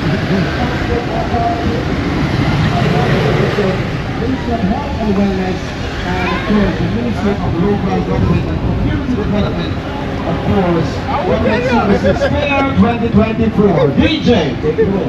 Ministry of Health and Wellness, and of course the Ministry of Local Government and Community Development, of course, Government Services Fair 2024. DJ, take it away.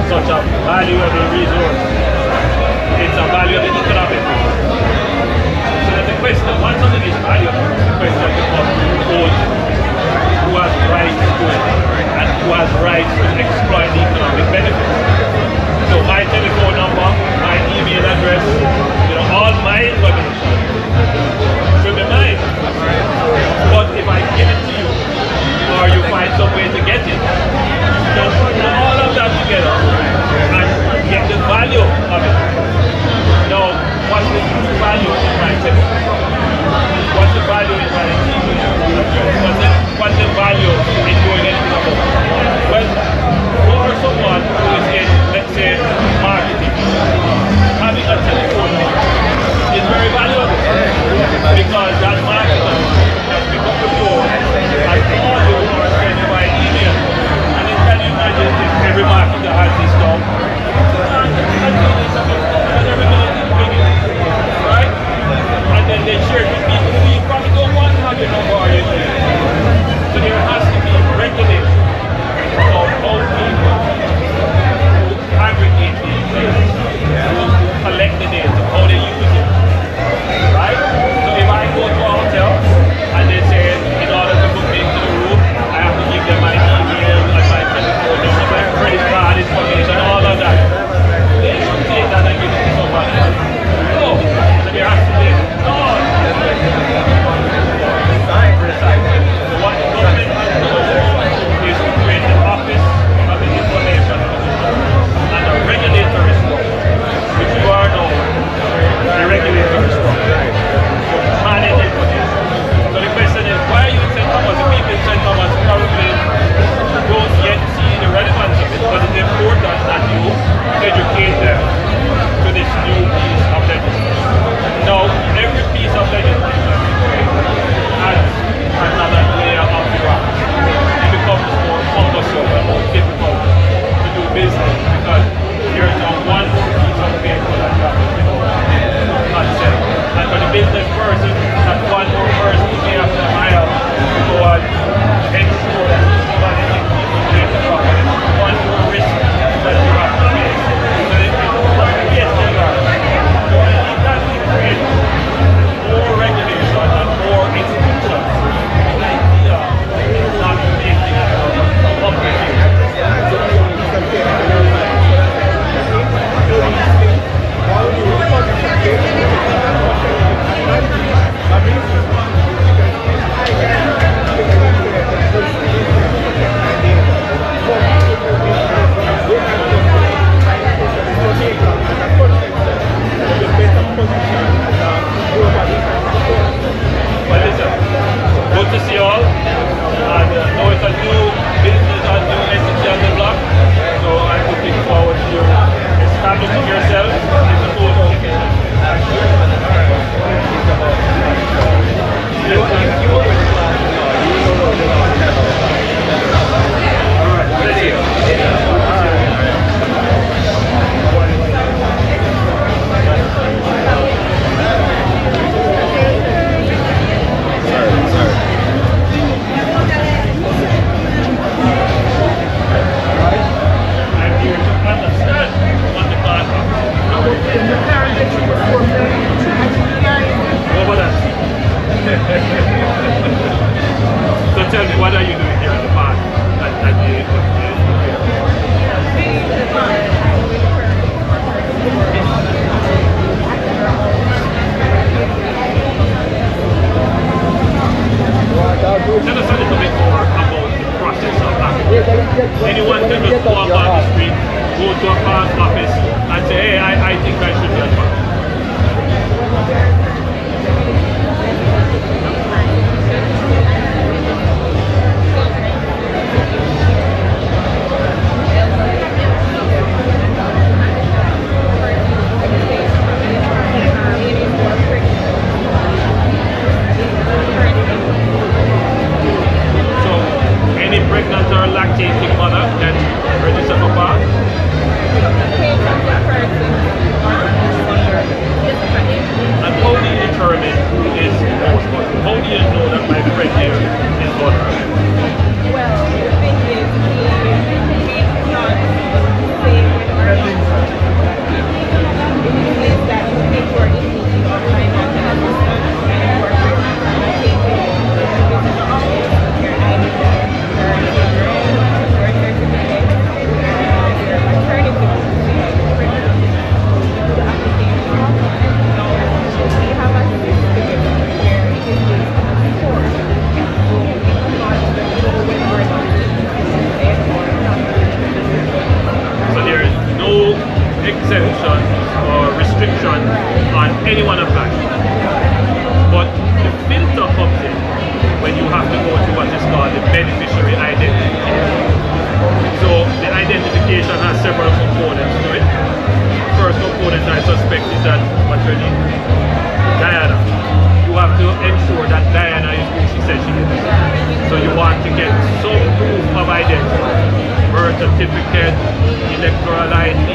such a valuable tries to exploit the economic benefits. So my telephone number, my email address, you know, all my information will be mine. But if I give it to you, or you find some way to get it, just put all of that together and get the value of it. Now, what's the true value in my telephone? What's the value in my email? What's the value in doing anything about it? Well, for someone who is in, let's say, marketing, having a telephone is very valuable because that marketer has picked up the phone and called you or sent you by email. And then can you imagine if every marketer has this dog? Right? And then they share it with people who you probably don't want to have your number or your email. So there has to be regulation of how people aggregate these things, collect the data, how they use it. Right? So if I go to a hotel and they say in order to book me into the room, I have to give them my email and my telephone number, my credit card information, all of that. They should take that and give it to somebody else. No. So there has to be so what the government has done is to create the Office of the Information and a regulatory structure, which you are now the regulatory structure to manage information. So the question is, why are you in St. Thomas? The people in St. Thomas probably don't yet see the relevance of it, but it's important that you educate them to this new piece of legislation. Now, every piece of legislation adds another layer of bureaucracy. It becomes more cumbersome and more difficult to do business because there's now one more piece of paper that you have to consent. And for the business person, that's one more person you may have to hire to go and ensure that somebody thinks people pay the property. One more risk that you have to make. So it yes, you are. So that will create more regulation and more institutions. The idea is not making it complicated. Well, listen, good to see you all, and know it's a new business, a new entity on the block, so I'm looking forward to you establishing yourself in the whole community. So tell me, what are you doing here in the park? Tell us a little bit more about the process of that. Anyone can just walk on the street, go to a park office and say, hey, I think I should be a park. Any pregnant or lactating mother can register for park? exemptions or restrictions on anyone applying. But the filter comes in when you have to go to what is called the beneficiary identification. So the identification has several components to it. First component I suspect is that what you need, Diana. You have to ensure that Diana is who she says she is. So you want to get some proof of identity, birth certificate, electoral ID,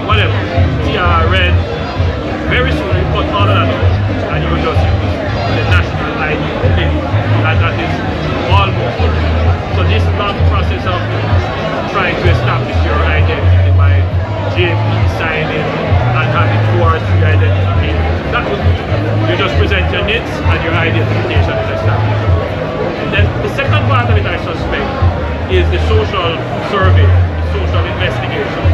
whatever, TRN. Very soon you put all of that on and you will just use the national ID pin, and that is almost it. So this long process of trying to establish your identity by JP signing and having 2 or 3 identity, that will do. You just present your NITs and your identification is established. And then the second part of it, I suspect, is the social survey, the social investigation,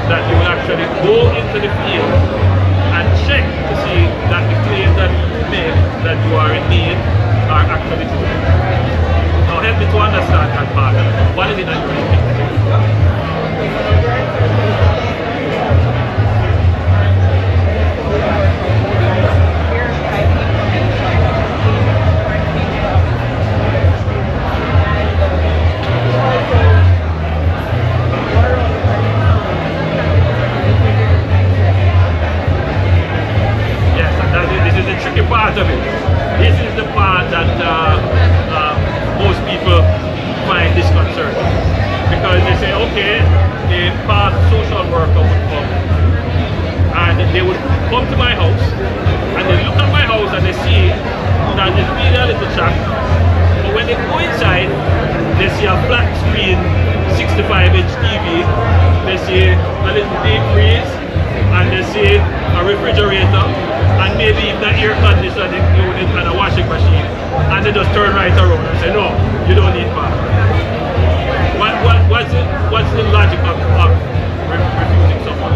that you will actually go into the field and check to see that the claims that you make that you are in need are actually true. Now help me to understand that part. What is it that you're looking for? Part of it. This is the part that most people find disconcerting, because they say, okay, the past social worker would come and they would come to my house and they look at my house and they see that there's really a little chat, but when they go inside they see a flat screen 65-inch TV, they see a little deep freeze, and they see a refrigerator, and maybe even an air conditioner included and a washing machine, and they just turn right around and say, no, you don't need that. What's the logic of refusing someone?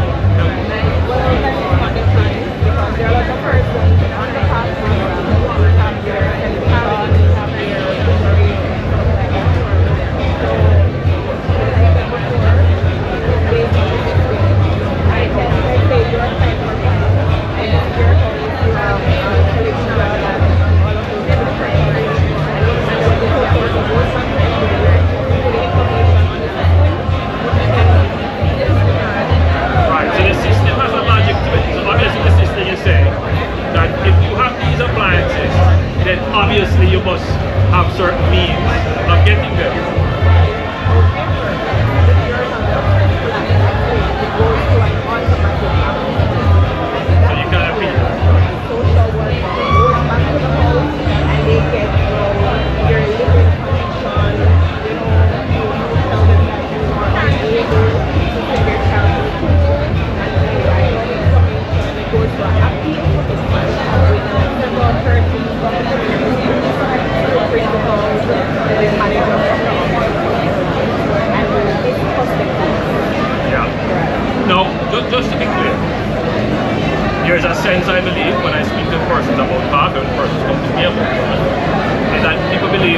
Obviously you must have certain means of getting there. So you can repeat that. Now, just to be clear, there's a sense, I believe, when I speak to persons about PAC, or persons come to me about PAC, is that people believe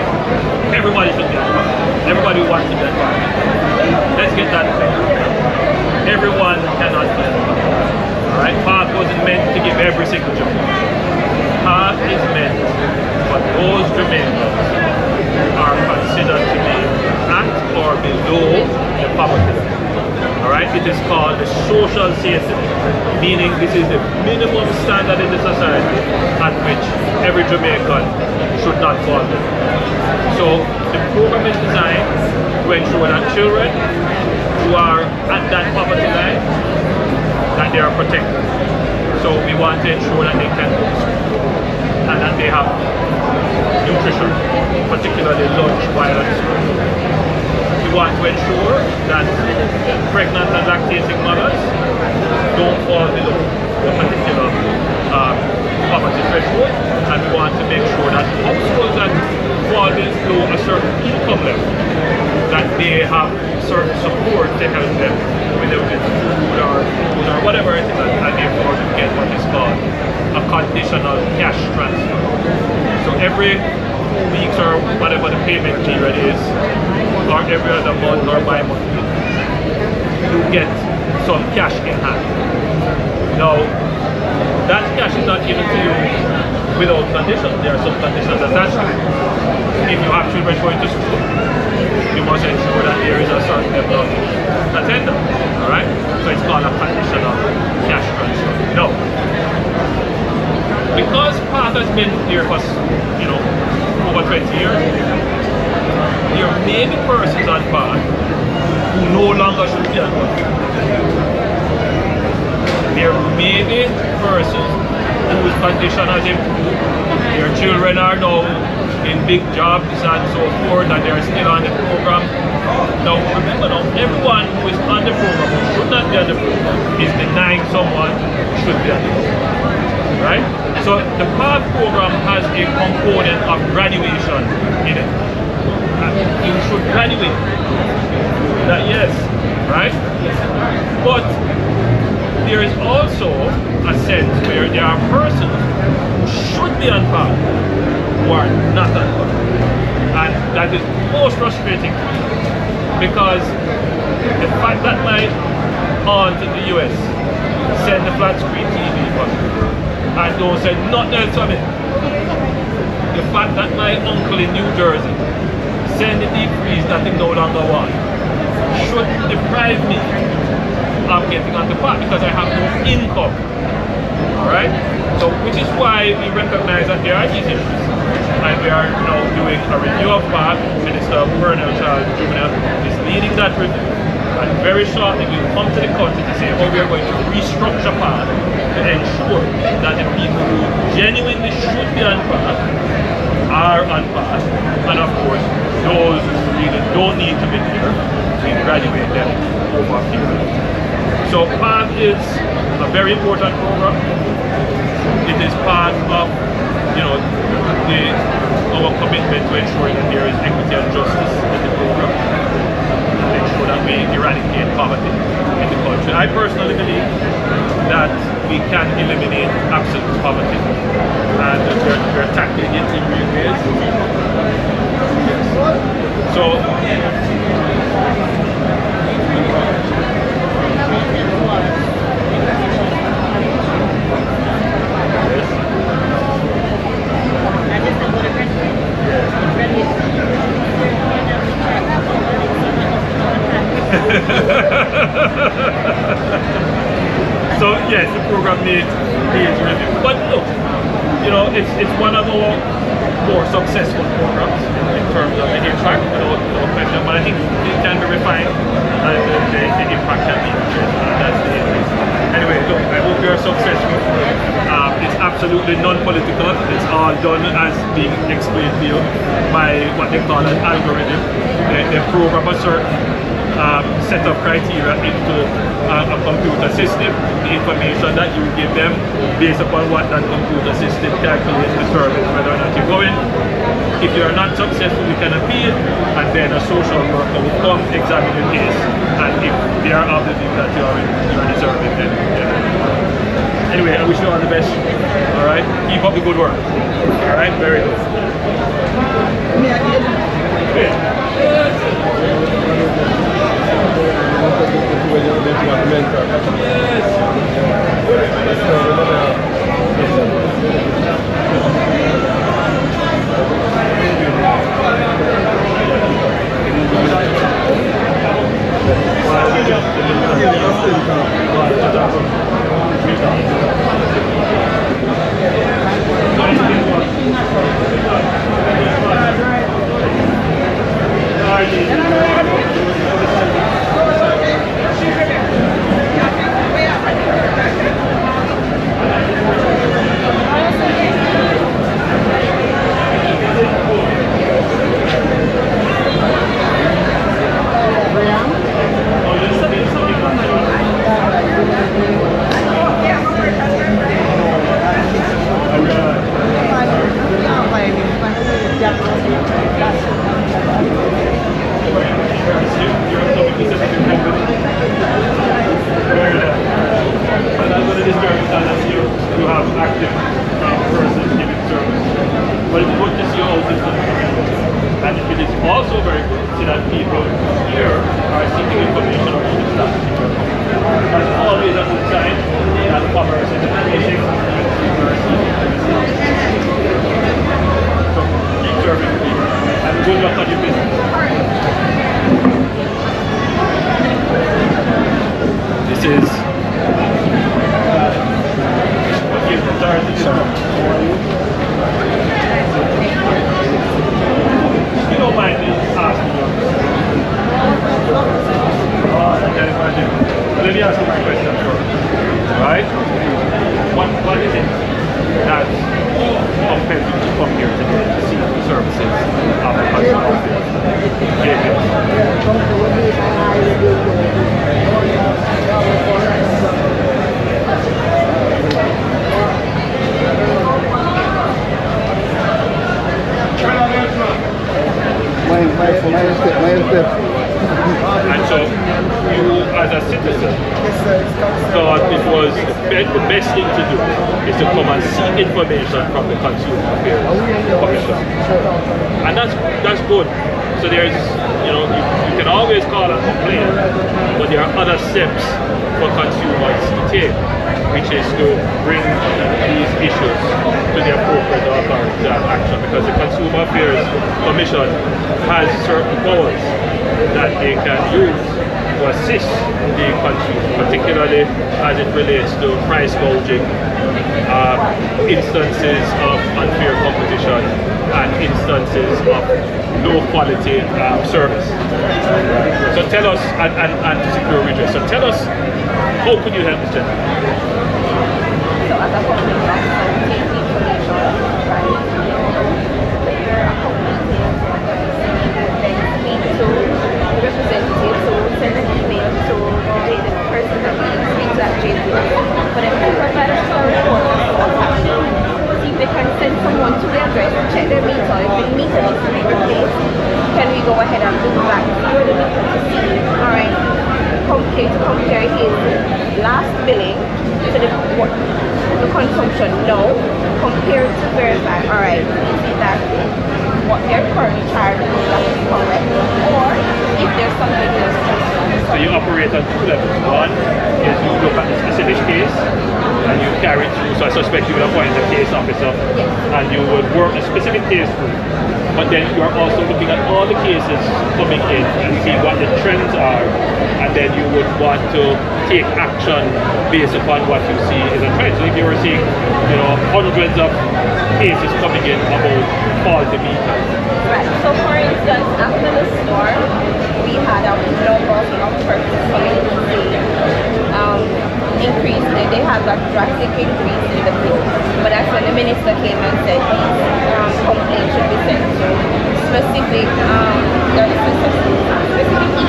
everybody should get PAC. Everybody wants to get PAC. Let's get that clear. Everyone cannot get PAC. Alright? PAC wasn't meant to give every single Jamaican. PAC is meant for those Jamaicans who are considered to be at or below the poverty line. Alright, it is called the social safety, meaning this is the minimum standard in the society at which every Jamaican should not fall below. So the program is designed to ensure that children who are at that poverty line, that they are protected. So we want to ensure that they can go to school and that they have nutrition, particularly lunch while at school. We want to ensure that pregnant and lactating mothers don't fall below the particular poverty threshold, and we want to make sure that households that fall below a certain income level, that they have certain support to help them with food or whatever it is, and therefore to get what is called a conditional cash transfer. So every week or whatever the payment period is, or every other month or bi-monthly, you get some cash in hand. Now, that cash is not given to you without conditions. There are some conditions attached to it. If you have children going to school, you must ensure that there is a certain level of attendance. Alright? So it's called a conditional cash transfer. Now, because PATH has been here for, you know, over 20 years, there may be persons on PATH who no longer should be on PATH. There may be persons whose condition has improved, their children are now in big jobs and so forth, and they're still on the program. Now remember, now everyone who is on the program who should not be on the program is denying someone who should be on the program. Right? So the PATH program has a component of graduation in it. You should graduate. That yes, right? But there is also a sense where there are persons who should be on PATH who are not on PATH. And that is most frustrating to me, because the fact that my aunt in the US sent the flat screen TV for me and don't say nothing else on it. The fact that my uncle in New Jersey sent the deep freeze that he no longer wants should deprive me of getting on the path, because I have no income. Alright? So which is why we recognize that there are these issues. And we are now doing a review of PATH. Minister of Parental Child Juvenile is leading that review. And very shortly we will come to the country to say how we are going to restructure PATH to ensure that the people who genuinely should be on PATH are on PATH. And of course, those who really don't need to be there, we graduate them over a period. So PATH is a very important program. It is part of, you know, our commitment to ensuring that there is equity and justice in the program, and ensure that we eradicate poverty in the country. I personally believe that we can eliminate absolute poverty, and we're tackling it in real ways. So so yes, the program needs review. But look, you know, it's one of our more successful programs in terms of the impact, no question. But I think it can be refined, and the impact can be increased. That's the aim. Anyway, look, I hope you're successful. It's absolutely non-political. It's all done as being explained to you by what they call an algorithm. They program a certain set of criteria into a computer system. The information that you give them, based upon what that computer system calculates, determines whether or not you're going. If you are not successful, you can appeal, and then a social worker will come examine your case, and if they are of the view that you are deserving, then anyway, I wish you all the best. Alright, keep up the good work. Alright, very good. Holness. You don't mind me asking you. Let me ask you my question first. Right? What is it that compels you to come here today to see the services of the consumer affairs? And so you, as a citizen, thought it was the best thing to do is to come and seek information from the Consumer Affairs Commission. And that's good. So there's, you know, you can always call and complain, but there are other steps for consumers to take, which is to bring these issues to the appropriate authority and action, because the Consumer Affairs Commission has certain powers that they can use to assist the consumer, particularly as it relates to price gouging, instances of unfair competition, and instances of low quality service. So tell us, and to secure redress. So tell us, how could you help this gentleman? So as a company, take the information, right? Prepare a complaint, then speak to the representative, so send an email to the person that speaks at JP for them to provide us a report of what's happening. See if they can send someone to the address, check their meter. If the meter needs to be replaced, can we go ahead and do that? Through the meter to see, alright, compare his last billing to the consumption now, compared to verify, alright, is that what they're currently charging is correct, or if there's something else. So you operate on two levels. One is you look at the specific case and you carry it through. So I suspect you would appoint a case officer, yes, and you would work a specific case through. But then you are also looking at all the cases coming in and see what the trends are, and then you would want to take action based upon what you see is a trend. So if you were seeing, you know, hundreds of cases coming in about faulty meters. Right. So for instance, after the storm, we had a number of persons coming in increase. They had a drastic increase in the bill. But that's when the minister came and said these complaints should be sent to specific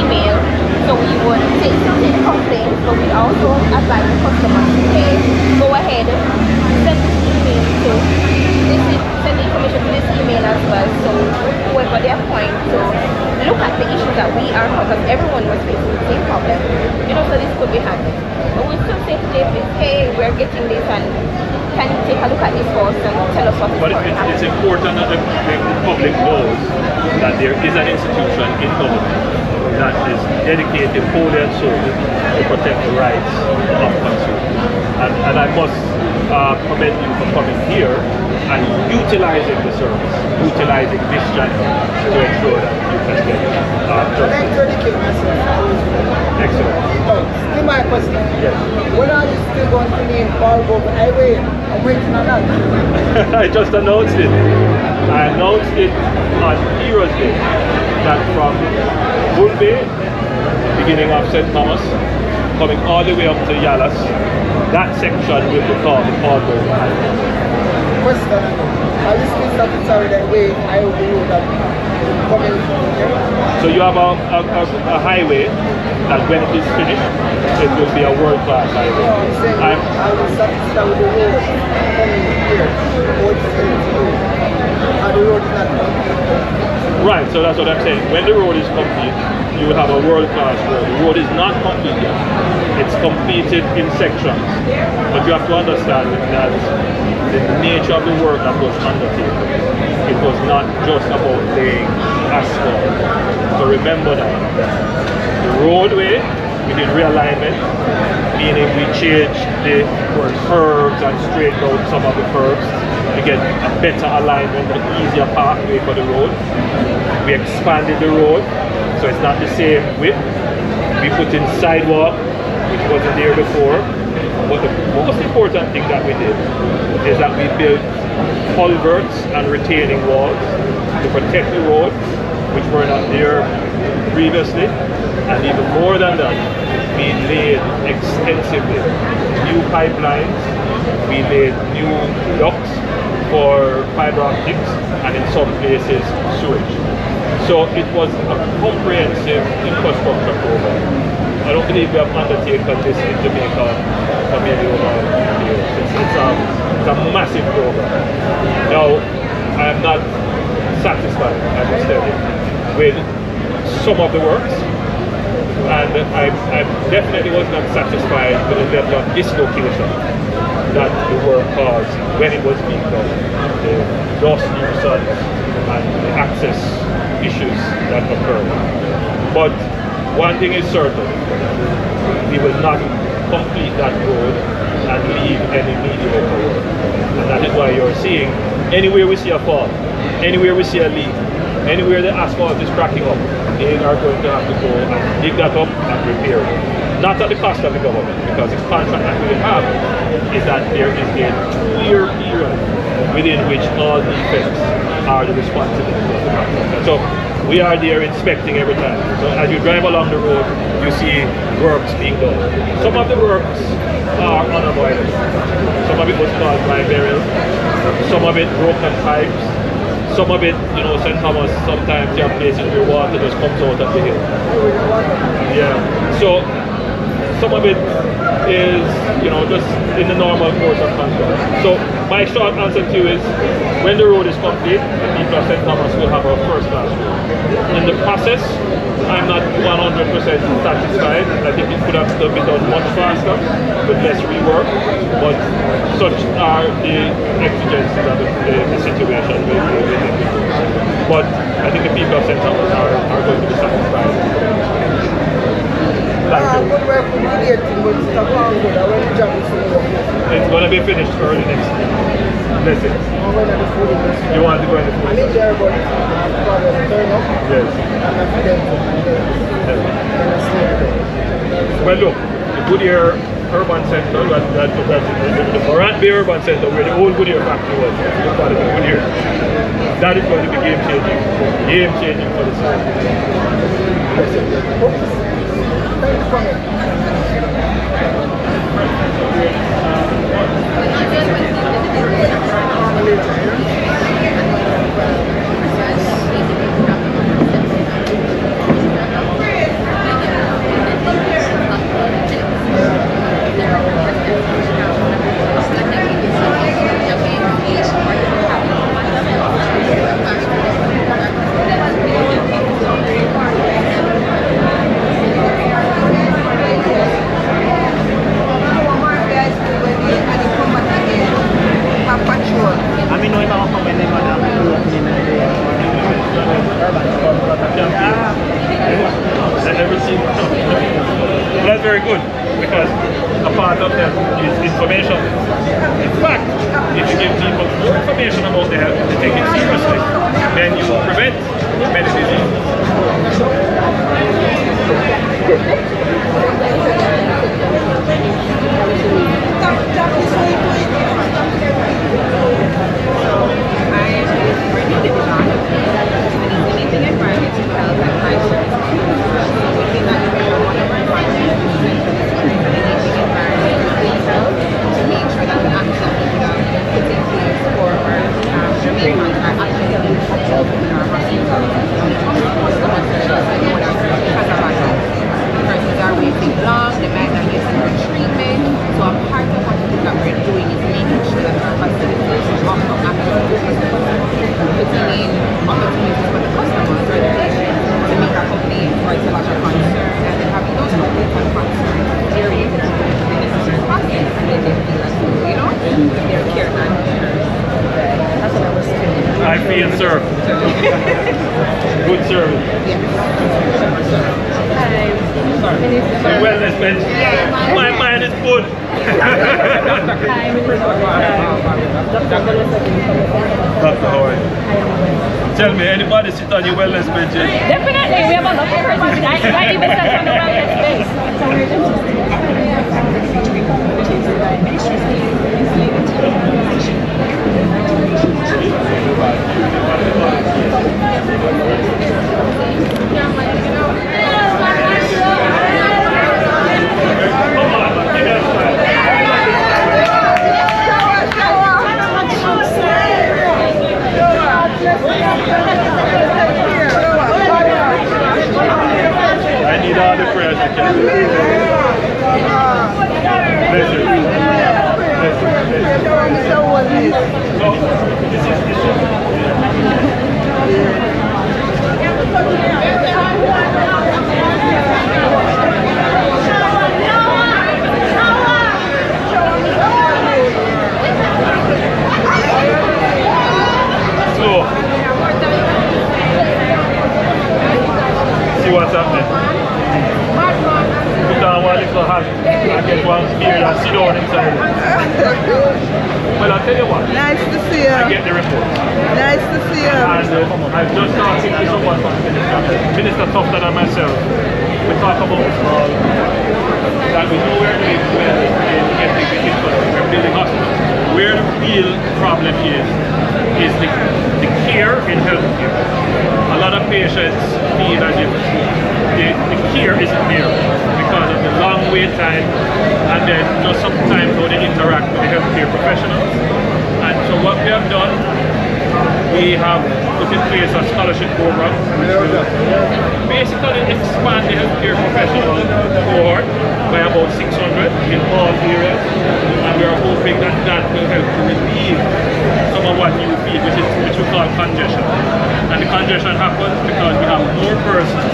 email. So we would take the complaints, but we also advise the customer to go ahead, send this email to send the information to this email as well. So whoever they appoint to look at the issues that we are, because everyone was facing the same problem. You know, so this could be handled. But we still say to David, hey, we're getting this, and can you take a look at this for us and tell us what is going on? But it's important that the public knows that there is an institution in government that is dedicated wholly and solely to protect the rights of consumers. And I must commend you for coming here and utilizing the service, utilizing this channel to ensure that you can get justice. Excellent. Oh, still my question. Yes. When are you still going to name Balbo Highway? I'm waiting on that. I just announced it. I announced it on Heroes Day that from Bull Bay, beginning of St. Thomas, coming all the way up to Yalas, that section will be called the Balbo Highway. Question, are you still satisfied that way I will be coming from here? So you have a highway that when it is finished, it will be a world-class highway. No, I'm saying I will satisfied with the road coming here. And the road is not complete. Right, so that's what I'm saying. When the road is complete, you will have a world-class road. The road is not complete yet. It's completed in sections. But you have to understand that the nature of the work that was undertaken, it was not just about laying asphalt. So remember that. The roadway, we did realignment, meaning we changed the curves and straightened out some of the curves to get a better alignment, an easier pathway for the road. We expanded the road, so it's not the same width. We put in sidewalk which wasn't there before. But the most important thing that we did is that we built culverts and retaining walls to protect the road, which were not there previously. And even more than that, we laid extensively new pipelines, we laid new ducts for fiber optics, and in some places sewage. So it was a comprehensive infrastructure program. I don't believe we have undertaken this in Jamaica for maybe over years. It's a massive program. Now, I am not satisfied, I must tell you, with some of the works, and I definitely was not satisfied with the level of dislocation that the work caused when it was being done. The dust nuisance and the access issues that occurred. But one thing is certain, we will not complete that road and leave any mediocre work. And that is why you're seeing, anywhere we see a fall, anywhere we see a leak, anywhere the asphalt is cracking up, they are going to have to go and dig that up and repair it. Not at the cost of the government, because the contract that we have is that there is a 2-year period within which all defects are the responsibility of the contractor. So we are there inspecting every time. So as you drive along the road, you see works being done. Some of the works are unavoidable. Some of it was caused by burial. Some of it broken pipes. Some of it, you know, St. Thomas, sometimes you have places where water just comes out of the hill. Yeah. So some of it is, you know, just in the normal course of conduct. So my short answer to you is, when the road is complete, the people of St. Thomas will have a first-class road. In the process, I'm not 100% satisfied. I think it could have been done much faster with less rework, but such are the exigencies of the situation we live in. But I think the people of St. Thomas are going to be satisfied. It's going to be finished early next year. That's it. You want to go in the food? Yes. Well, look, the Goodyear Urban Center, the Morant Bay Urban Center, where the old Goodyear factory was, Goodyear, that is going to be game-changing. Game-changing for the city. That's very good, because a part of that is information. In fact, if you give people more information about their health, they take it seriously, then you will prevent many diseases. I feel served. Good service. Wellness bench. My mind is good. Dr. Howard. Tell me, anybody sit on your wellness bench yet? Definitely, we have a lot of persons. I even sat on the wellness bench. So this is slow. See what's happening. Put on one little hat and get one beard and sit down inside. Well, I'll tell you what. Nice to see you. I get the report. Nice to see you. And I've just talking to someone from the minister. Minister tougher than myself. We talk about that we know where we're building hospitals. Where the real problem is the care in healthcare. A lot of patients feel as if the care isn't there because of the long wait time and then just sometimes how they interact with the healthcare professionals. And so what we have done, we have put in place a scholarship program which will basically expand the healthcare professional cohort by about 600 in all areas, and we are hoping that that will help to relieve some of what you feel, which we call congestion. And the congestion happens because we have more persons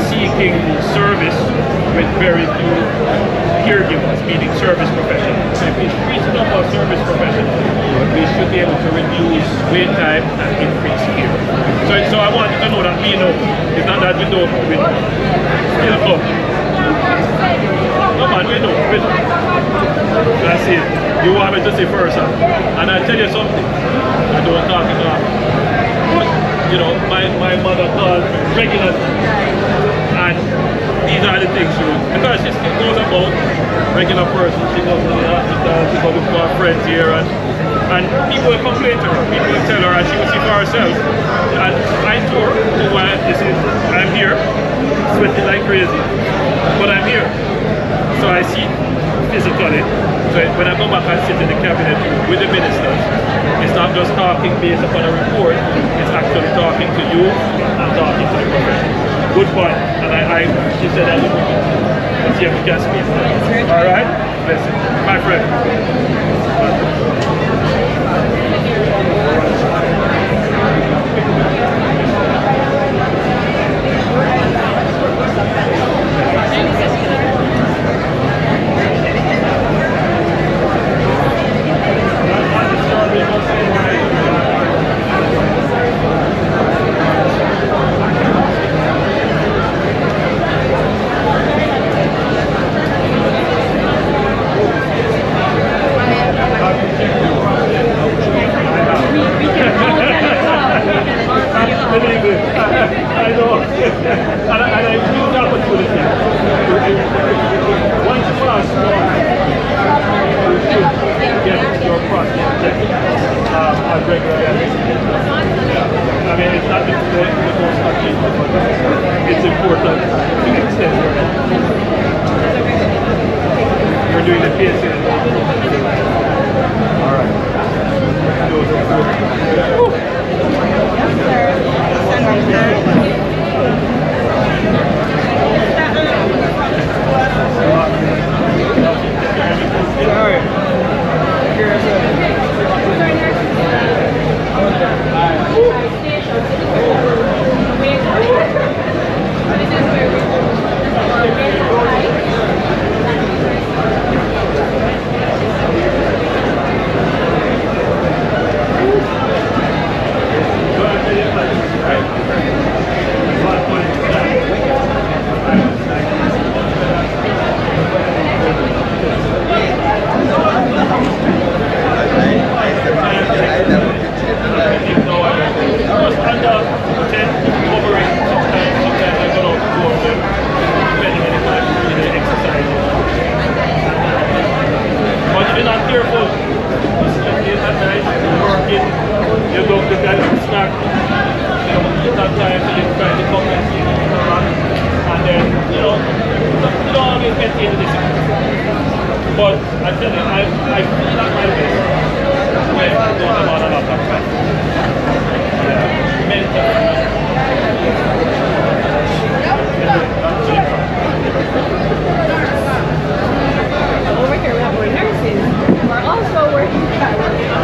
seeking service with very few caregivers, meaning service professionals. So if we increase the number of service professionals, we should be able to reduce wait time and increase care. So I want you to know that we know. It's not that we don't, we know. Still come. No man, we know. That's it. You want me to say first, and I'll tell you something. I don't talk enough. But, you know, my mother called regularly. And these are the things because she still goes about regular person, she goes to the hospital, she goes with her friends here, and people will complain to her, people will tell her, and she will see for herself. And I told her, why this is, I'm here, sweating like crazy, but I'm here. So I see physically. So when I go back and sit in the cabinet with the ministers, it's not just talking based upon a report, it's actually talking to you and talking to the professionals. Good point. And she said that let's see if we can speak. Alright? Listen, my friend. I know. And I use the opportunity. Once you pass, you should get your prostate checked as regularly. I mean, it's not the most convenient, but it's important to extend your health. You're doing the PSA. Alright. But I tell you, I feel at my best when I don't have a lot of time. Yeah, mentally. Over here we have our nurses who are also working hard.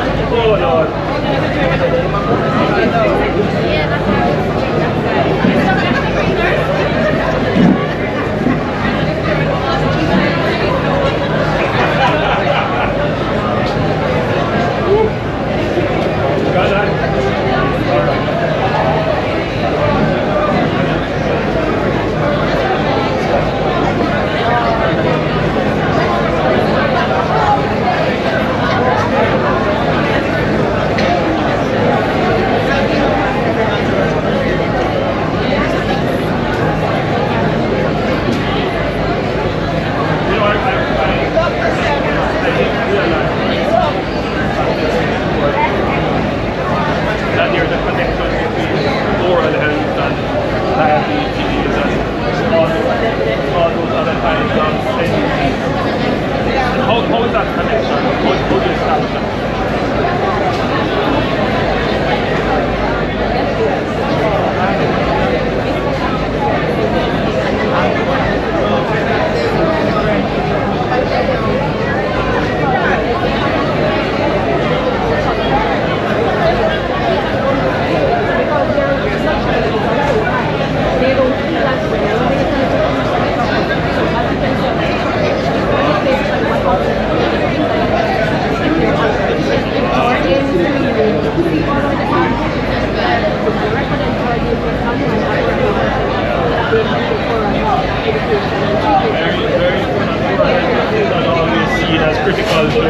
critical to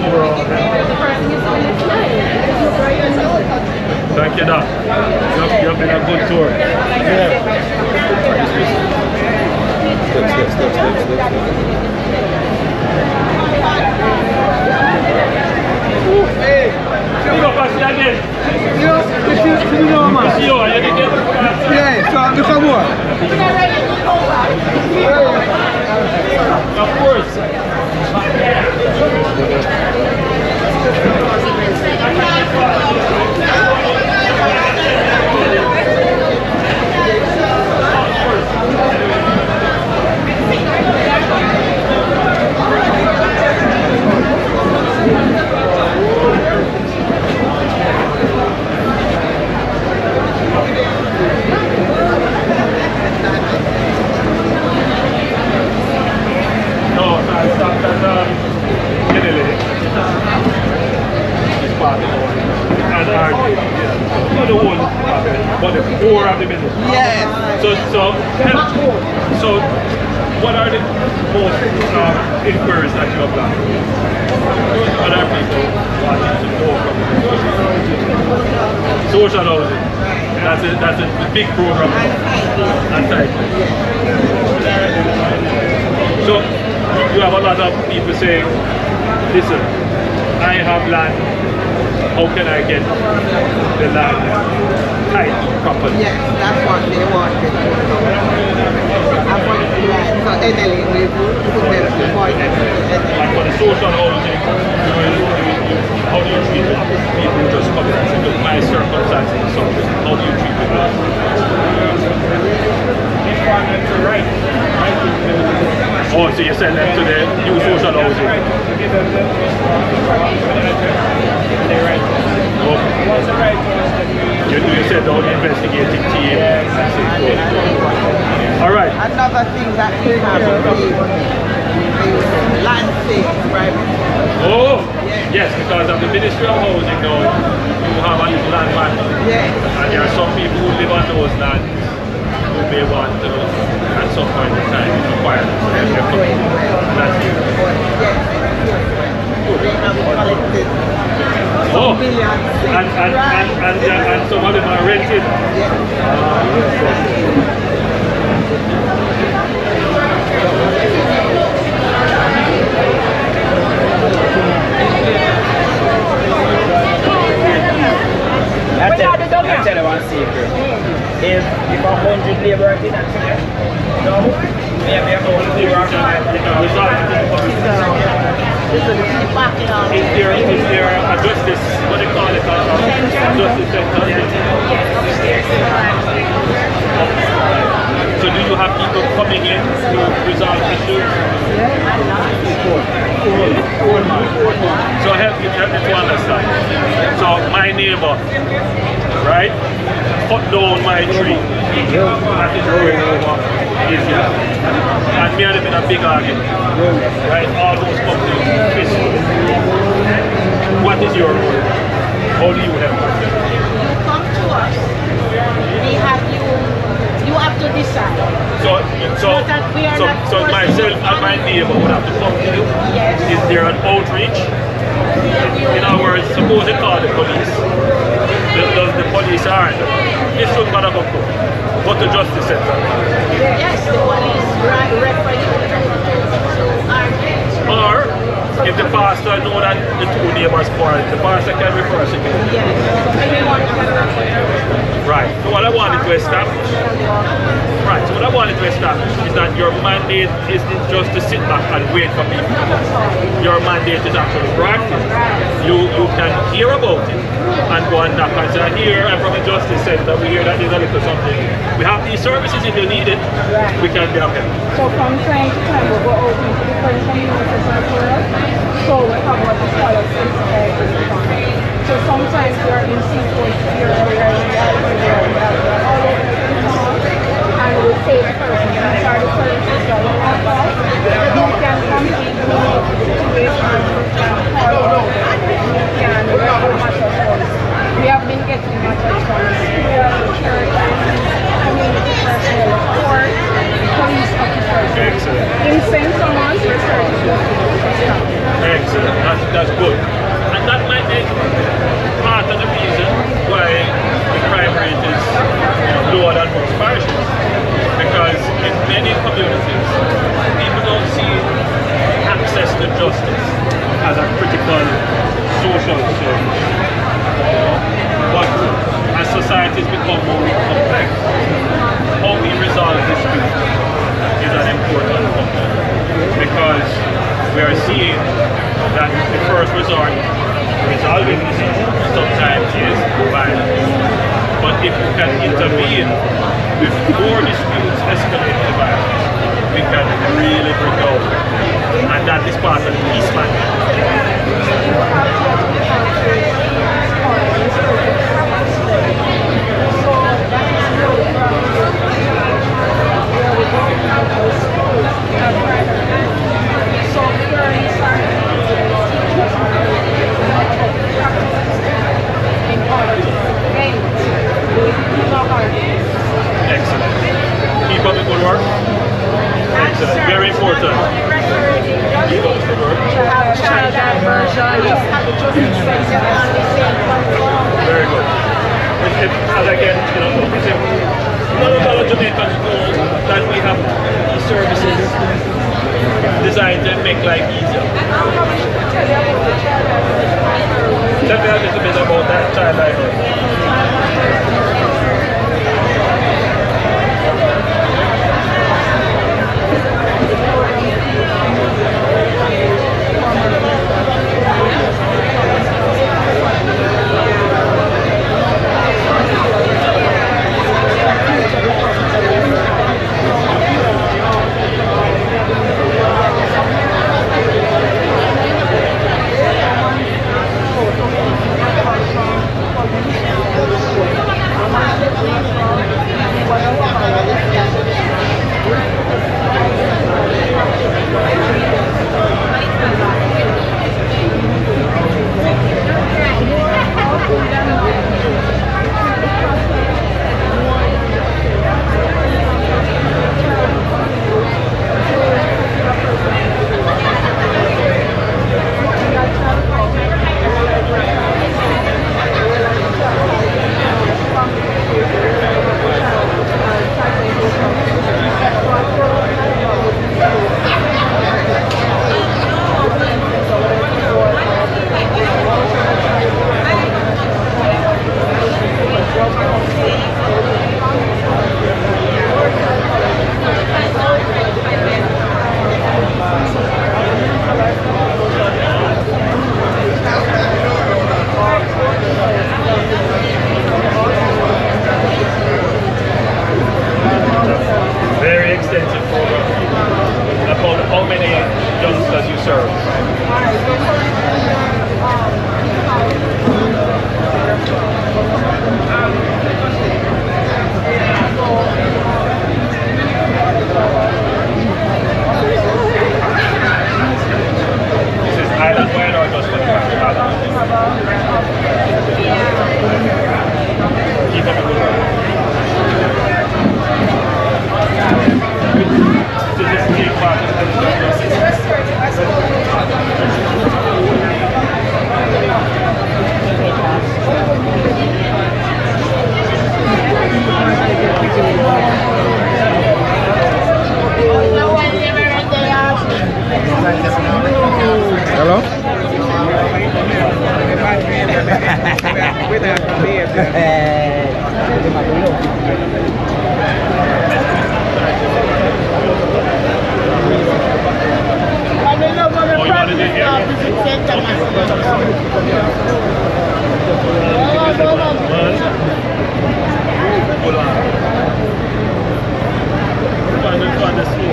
overall. Thank you, Doc. You have been a good tour. Yeah. Hey! You go pass it again. You know, man. Yeah, so look at more. Of course. But the core of the business. Yes. So what are the most inquiries that you have done? What are people wanting to know from you? Social housing. That's a big program. So you have a lot of people saying, listen, I have land. How can I get the land tight properly? Yes, that's what they wanted. I want to land. So NLA will put them to point. And for the social housing, how do you treat people who just come in and say, look, my circumstances, so how do you treat people? Right. Oh, so you send them to the new social housing? You said the investigating team. All right. Another thing that we have is land sales, right? Oh, yes, because of the Ministry of Housing now, you have a little land bank. Yes. And there are some people who live on those lands who may want to, at some point in time, acquire them. That's it. They have collected Oh, millions. and some of them are rented. I tell you one secret. If 100 laborers in that, no, maybe a whole laborer Is there a justice, what do you call it, a justice center? So do you have people coming in to resolve issues? So help me to understand. So my neighbor, right, cut down my tree. That is going over Israel. And me and them in a big argument. Right, all those come to peaceful. What is your role? How do you help? Come to us. We have you have to decide. So myself and my neighbor would have to come to you. Yes. Is there an outreach? In other words, suppose they call the police. Does the police arrest them? This shouldn't matter about go to justice center. Yes, the police refer you to our Or if the pastor know that the two neighbors quarrel, the pastor can refer us again. yes. Anyone can refer. Right. So what I wanted to establish. Right. So what I wanted to establish is that your mandate isn't just to sit back and wait for people. Your mandate is actually proactive. You can hear about it and go and knock and say, here I'm from the Justice Center, we hear that there's a little something. We have these services if you need it, we can be of help. So from time to time we go out into different communities and rural. So we have what is called a sensitization. So sometimes we are in seafood here and we are in the all over the town, and we say the person and start the services that we have out. You can come in to the situation and you can call out. You can refer matters out. We have been getting matters from the school, church, community personnel, court, police officers. Excellent. In St. Thomas, we're starting to that's good. And that might be part of the reason why the crime rate is lower than most parishes. Because in many communities, people don't see access to justice as a critical social service. But as societies become more complex, how we resolve disputes is an important component. Because we are seeing that the first resort resolving disputes sometimes is violence. But if you can intervene before disputes escalate to violence, we can really bring out. And that is part of the peace management. Excellent. Keep up the good work. Excellent. Very important. Keep up the good work. Very good. As again, none of our Jamaicans know that we have services designed to make life easier. Tell me a little bit about that child library.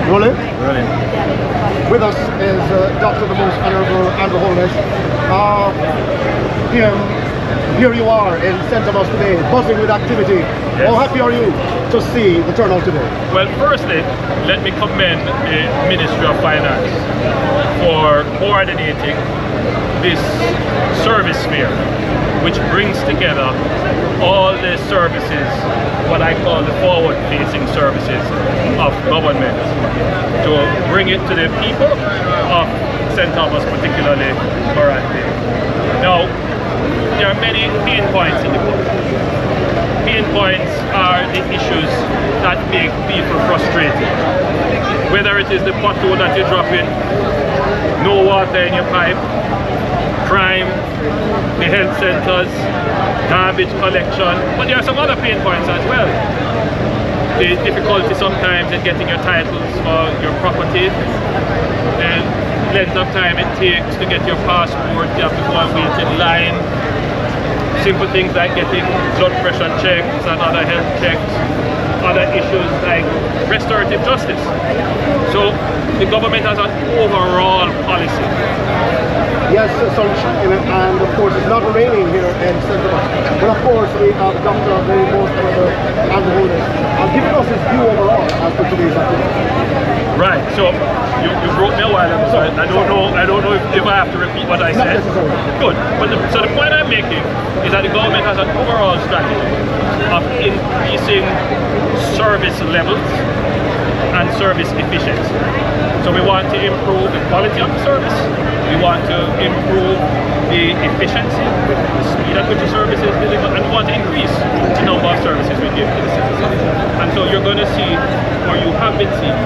Rolling? Rolling. With us is Dr. the Most Honorable Andrew Holness. Here you are in SENZER today, buzzing with activity. Yes. How happy are you to see the turnout today? Well, firstly, let me commend the Ministry of Finance for coordinating this service fair, which brings together all the services, what I call the forward-facing services of government, to bring it to the people of St. Thomas, particularly Morant. Now, there are many pain points in the book. Pain points are the issues that make people frustrated. Whether it is the pothole that you're dropping, no water in your pipe, crime, the health centers, garbage collection, but there are some other pain points as well. The difficulty sometimes in getting your titles for your property, and length of time it takes to get your passport, you have to go and wait in line. Simple things like getting blood pressure checks and other health checks, other issues like restorative justice. So the government has an overall policy. Yes, sunshine, and of course it's not raining here in Central. But of course we have Dr. Very most and Holness giving us his view overall as to today's activity. Right, so you wrote me a while ago, so I don't know if I have to repeat what I said. Good, but so the point I'm making is that the government has an overall strategy of increasing service levels and service efficiency. So we want to improve the quality of the service, we want to improve the efficiency, the speed at which the service is delivered, and we want to increase the number of services we give to the citizens. And so you're going to see, or you have been seeing,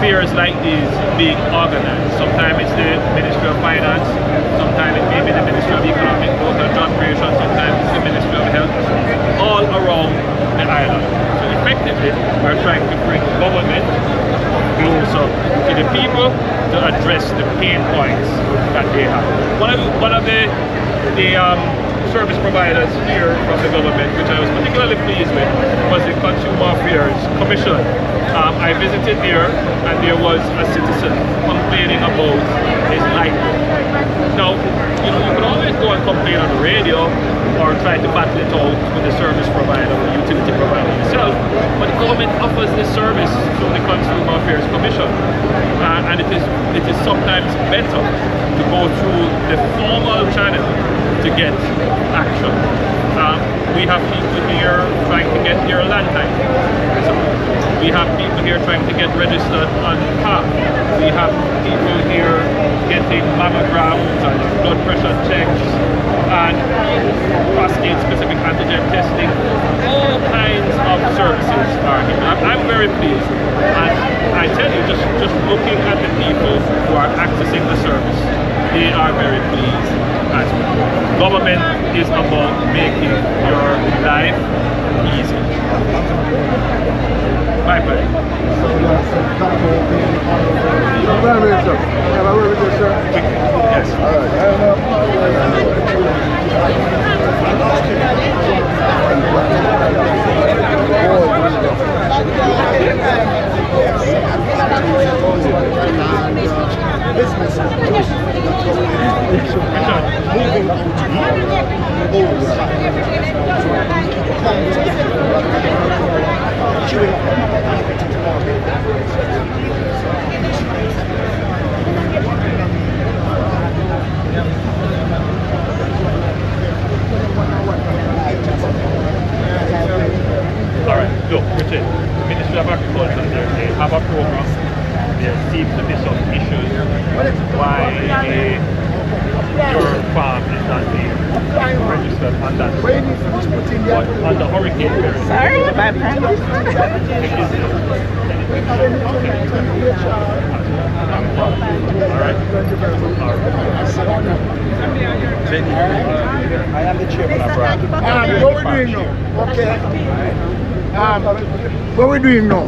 fairs like these being organized. Sometimes it's the Ministry of Finance, sometimes it may be the Ministry of Economic Growth and Job Creation, sometimes it's the Ministry of Health, all around the island. So effectively, we're trying to bring government closer to the people to address the pain points that they have. One of the service providers here from the government, which I was particularly pleased with, was the Consumer Affairs Commission. I visited there, and there was a citizen complaining about his light bill. Now, you can always go and complain on the radio or try to battle it out with the service provider or the utility provider yourself, but the government offers this service through the Consumer Affairs Commission, and it is sometimes better to go through the formal channel to get action. We have people here trying to get their land title. We have people here trying to get registered on PAP. We have people here getting mammograms and blood pressure checks and prostate-specific antigen testing. All kinds of services are here. I'm very pleased. And I tell you, just looking at the people who are accessing the service, they are very pleased as well. Government is about making your life easy. Bye bye. Yes. Alright, look, Richard, Ministry of Agriculture, they have a program. There seems to be some issues why your farm is not being registered on that. But on the hurricane period. Sorry, my friend. Alright? I am the chairman of RAD. What we're doing now? Okay. What we're doing now?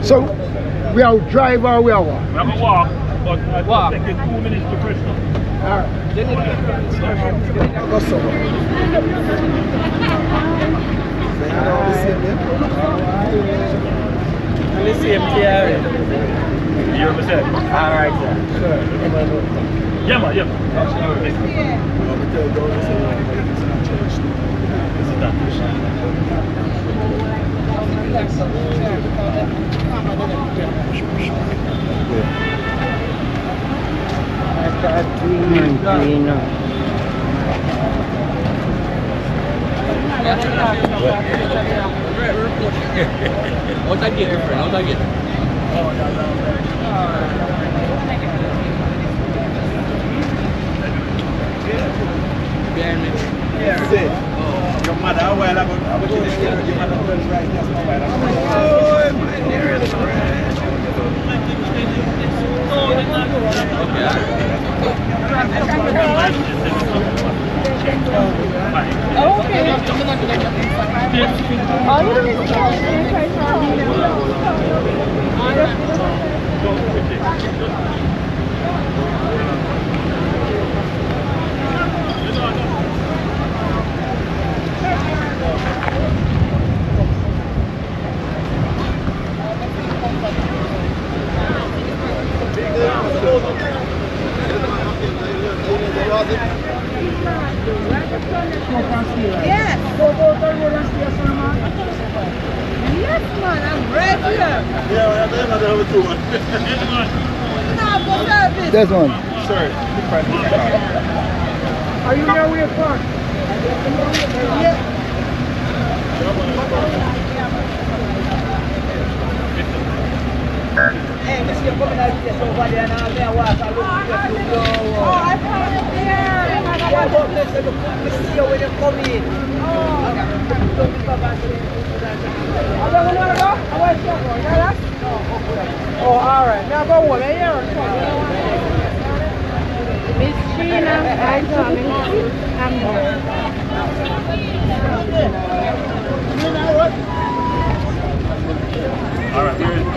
So, we are drive or we are walk? We have a walk, but I think it's 2 minutes to Bristol. Alright. Go so. The same tier. You represent? Alright, sir. Yeah, man, yeah. What I get, friend? What I get? Yes. Yes, man, I'm ready. There's one. Are you near where you're from? Hey, Miss, you're coming out here over there now. There, walk. I look at you. Oh, I found it there. Yeah, but let's see you when you come in. Oh, all right. Now go over here. Miss Sheena, I'm coming. All right, here is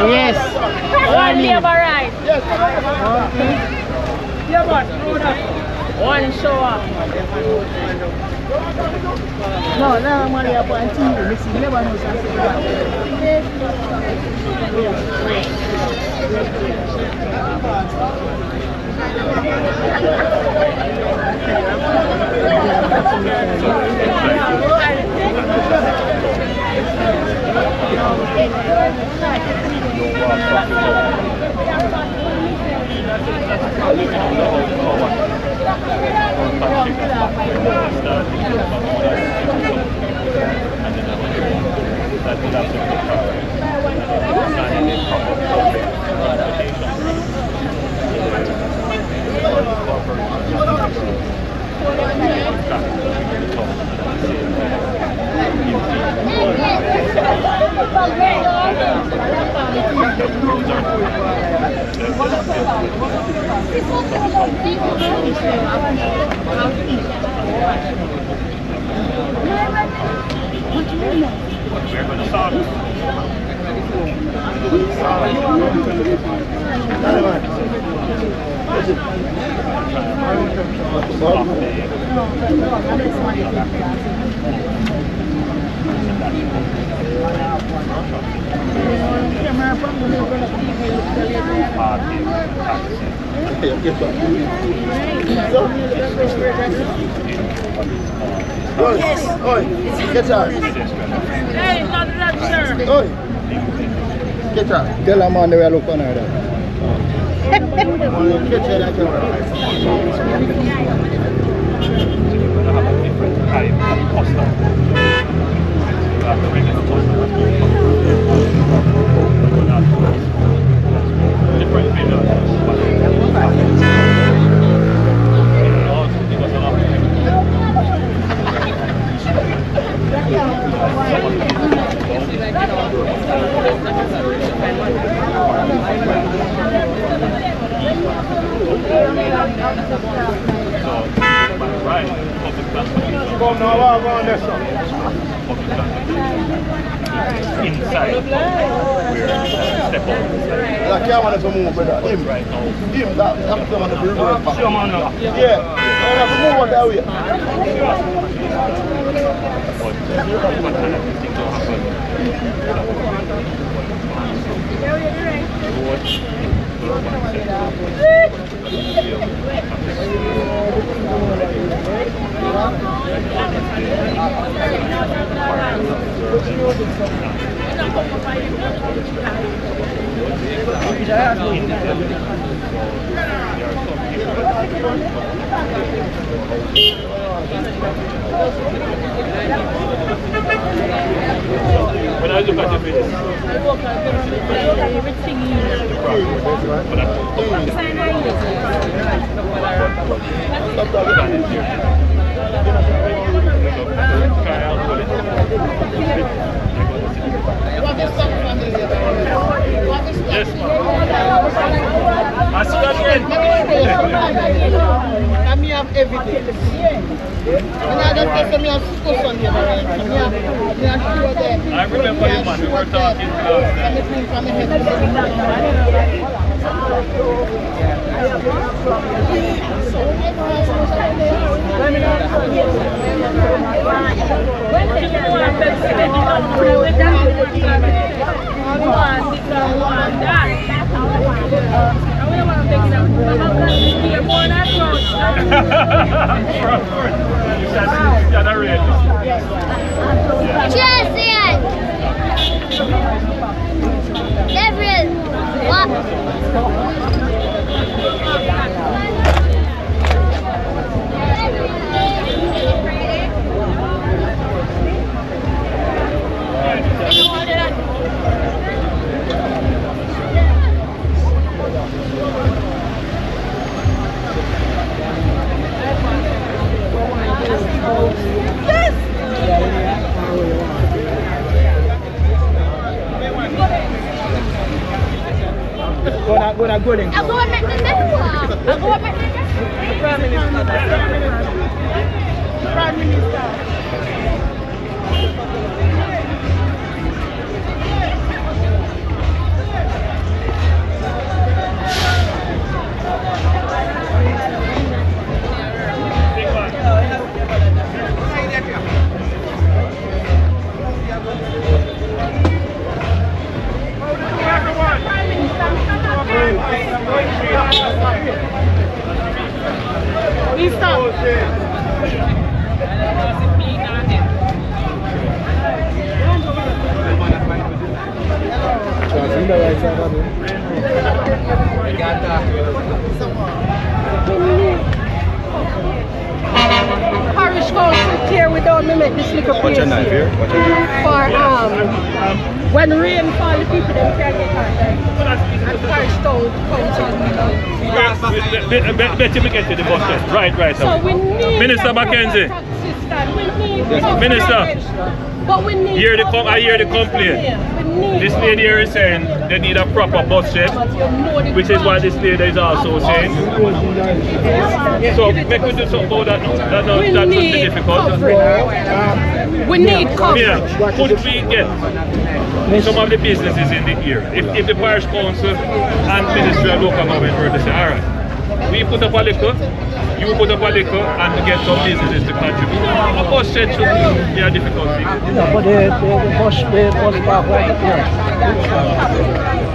Yes. One labor right. Yeah, but One shower. no, I'm only up on TV. You never know something. Get out. Hey, not that, sir. Oi. Get out. Tell them on the way look on her. Inside, step on. I can't want to move, brother. Him, Right now. him, that's the one to bring back. Sure, man. Yeah, I have to move on that way. When I look at the video, yes, I see that again. And me have everything. And I just say me have focus on the right. Me have sure there. I remember you, man, we were talking last And night. it means from the head to the Cheers, Ian! Gabriel! When I go in. I'll go and make the next one. I'll go and make the next one. Prime Minister. Prime Minister. Parish council here without me make this little place here. For when rain fall, the people them can't get out there. And parish town council. Bet me get to the bus then. Right. So we need Minister Mackenzie. Minister. But we need I hear the complaint. This lady here is saying they need a proper bus shed, which is what this lady is also saying. So make we do something about that. That's not difficult. We need coverage. Yeah, could we get some of the businesses in the area? If the parish council and ministry of local government were to say, all right, we put up a little, you put up a little, and get some businesses to contribute. A bus shed shouldn't be a difficult thing. Yeah, but the bus park right here.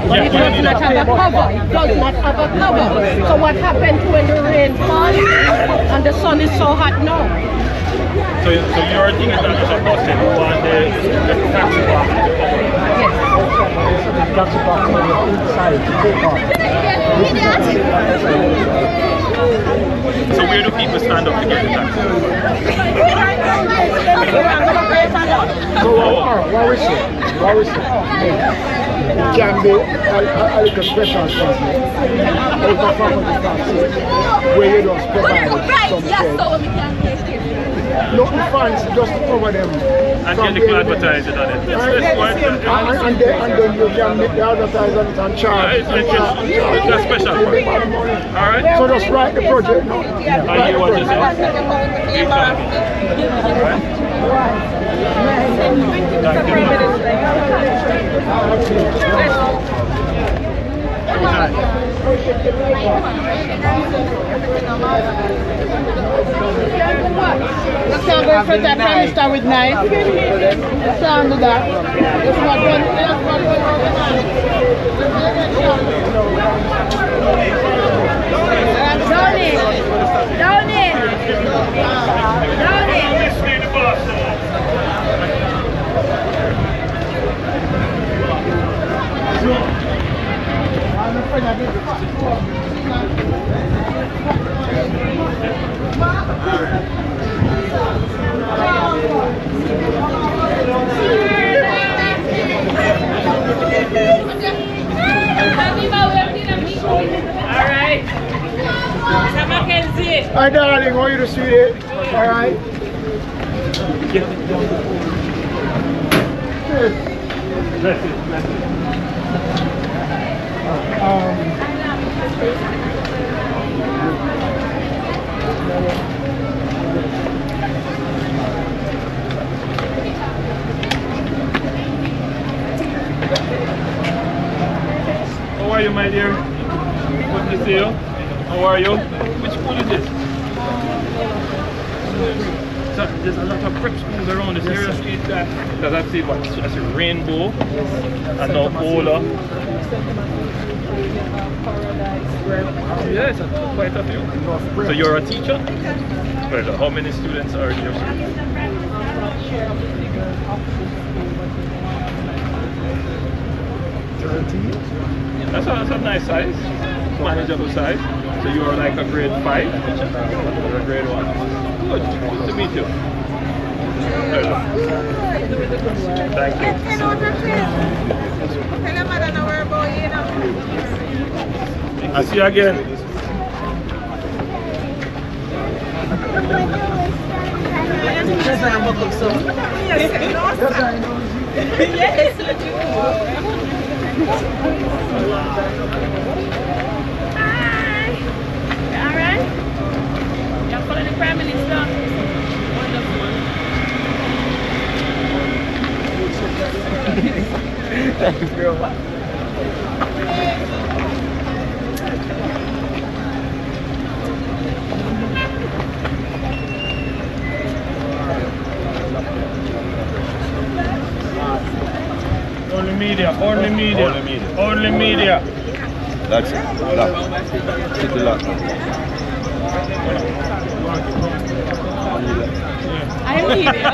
But it does not have a cover. It does not have a cover. So what happens when the rain falls and the sun is so hot now? So you're thinking that there's a bus shed on the taxi park? The taxi park on the inside to take off. So where do people stand up to get the taxi? So what we say? It can be a little special something. Out of property taxes, where you just provide some shade. Nothing fancy, just to cover them. And then you can advertise it on it. And then you can make the advertisement and charge. It's a special work. Alright? So just write the project now. I hear what you say. Let's not go in front of Prime Minister with knife. Let's not do that. Let's not Down it. Alright. Mr. Mackenzie. Hi darling, how are you to see it? Alright. Bless it, bless it. How are you, my dear? Good to see you. How are you? Which school is this? So there's a lot of prep schools around this area. Because I've seen what? I see Rainbow and now Ola. Yes, quite a few. So you're a teacher? Well, how many students are in your school? That's a nice size, manageable size. So you are like a grade 5 teacher or a grade 1? Good, good to meet you. Thank you. I'll see you again. Hi. Alright? You're following the Prime Minister. Thanks, girl. Only media, only media, only media. Only media. That's it. Lock. Hit the lock. I'm media.